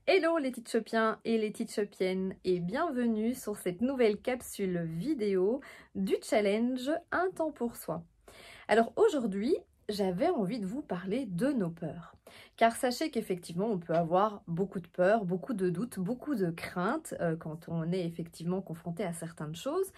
Hello les Teachopiens et les Teachopiennes et bienvenue sur cette nouvelle capsule vidéo du challenge Un temps pour soi. Alors aujourd'hui, j'avais envie de vous parler de nos peurs. Car sachez qu'effectivement, on peut avoir beaucoup de peurs, beaucoup de doutes, beaucoup de craintes quand on est effectivement confronté à certaines choses.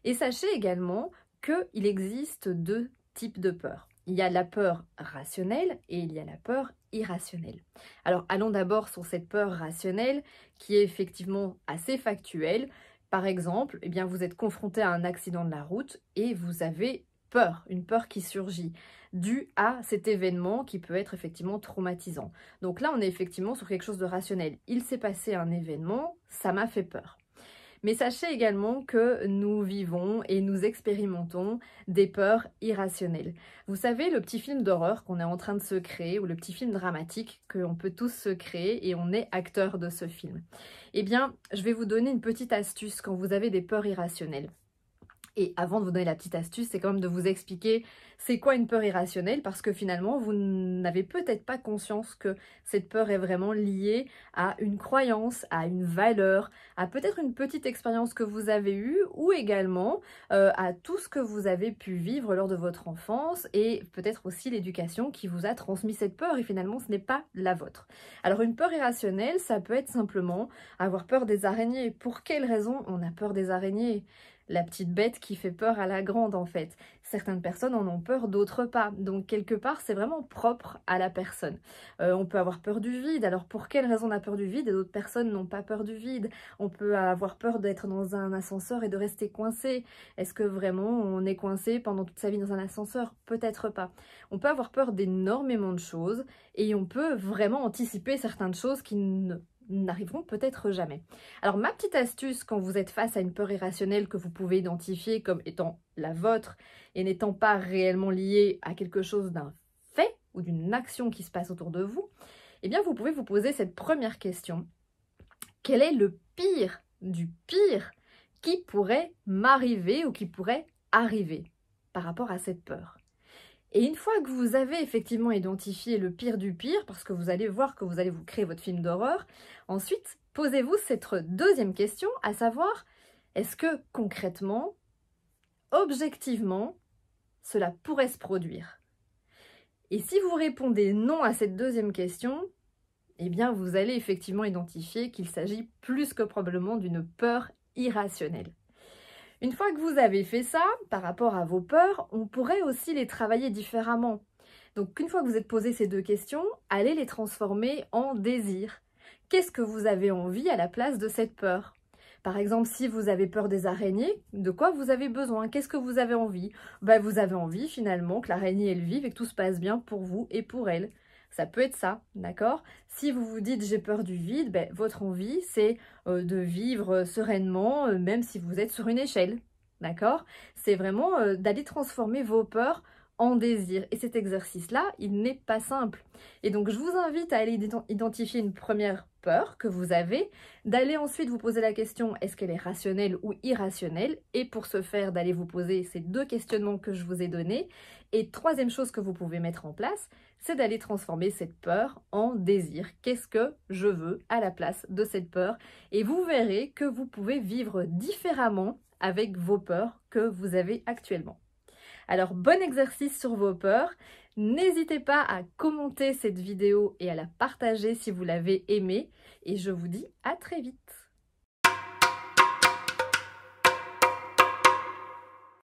Et sachez également qu'il existe deux types de peurs. Il y a la peur rationnelle et il y a la peur irrationnelle. Alors allons d'abord sur cette peur rationnelle qui est effectivement assez factuelle. Par exemple, eh bien, vous êtes confronté à un accident de la route et vous avez peur, une peur qui surgit due à cet événement qui peut être effectivement traumatisant. Donc là, on est effectivement sur quelque chose de rationnel. Il s'est passé un événement, ça m'a fait peur. Mais sachez également que nous vivons et nous expérimentons des peurs irrationnelles. Vous savez, le petit film d'horreur qu'on est en train de se créer, ou le petit film dramatique qu'on peut tous se créer et on est acteur de ce film. Eh bien, je vais vous donner une petite astuce quand vous avez des peurs irrationnelles. Et avant de vous donner la petite astuce, c'est quand même de vous expliquer c'est quoi une peur irrationnelle, parce que finalement, vous n'avez peut-être pas conscience que cette peur est vraiment liée à une croyance, à une valeur, à peut-être une petite expérience que vous avez eue, ou également à tout ce que vous avez pu vivre lors de votre enfance, et peut-être aussi l'éducation qui vous a transmis cette peur, et finalement, ce n'est pas la vôtre. Alors, une peur irrationnelle, ça peut être simplement avoir peur des araignées. Pour quelle raison on a peur des araignées ? La petite bête qui fait peur à la grande en fait. Certaines personnes en ont peur, d'autres pas. Donc quelque part, c'est vraiment propre à la personne. On peut avoir peur du vide. Alors pour quelle raison on a peur du vide et d'autres personnes n'ont pas peur du vide? On peut avoir peur d'être dans un ascenseur et de rester coincé. Est-ce que vraiment on est coincé pendant toute sa vie dans un ascenseur? Peut-être pas. On peut avoir peur d'énormément de choses et on peut vraiment anticiper certaines choses qui n'arriveront peut-être jamais. Alors ma petite astuce quand vous êtes face à une peur irrationnelle que vous pouvez identifier comme étant la vôtre et n'étant pas réellement liée à quelque chose d'un fait ou d'une action qui se passe autour de vous, eh bien vous pouvez vous poser cette première question. Quel est le pire du pire qui pourrait m'arriver ou qui pourrait arriver par rapport à cette peur ? Et une fois que vous avez effectivement identifié le pire du pire, parce que vous allez voir que vous allez vous créer votre film d'horreur, ensuite, posez-vous cette deuxième question, à savoir, est-ce que concrètement, objectivement, cela pourrait se produire? Et si vous répondez non à cette deuxième question, eh bien vous allez effectivement identifier qu'il s'agit plus que probablement d'une peur irrationnelle. Une fois que vous avez fait ça, par rapport à vos peurs, on pourrait aussi les travailler différemment. Donc une fois que vous êtes posé ces deux questions, allez les transformer en désir. Qu'est-ce que vous avez envie à la place de cette peur? Par exemple, si vous avez peur des araignées, de quoi vous avez besoin? Qu'est-ce que vous avez envie? Vous avez envie finalement que l'araignée elle vive et que tout se passe bien pour vous et pour elle. Ça peut être ça, d'accord? Si vous vous dites j'ai peur du vide, votre envie c'est de vivre sereinement, même si vous êtes sur une échelle, d'accord? C'est vraiment d'aller transformer vos peurs en désir. Et cet exercice-là, il n'est pas simple. Et donc je vous invite à aller identifier une première peur que vous avez, d'aller ensuite vous poser la question est-ce qu'elle est rationnelle ou irrationnelle, et pour ce faire d'aller vous poser ces deux questionnements que je vous ai donnés. Et troisième chose que vous pouvez mettre en place, c'est d'aller transformer cette peur en désir. Qu'est-ce que je veux à la place de cette peur? Et vous verrez que vous pouvez vivre différemment avec vos peurs que vous avez actuellement. Alors bon exercice sur vos peurs. N'hésitez pas à commenter cette vidéo et à la partager si vous l'avez aimée. Et je vous dis à très vite.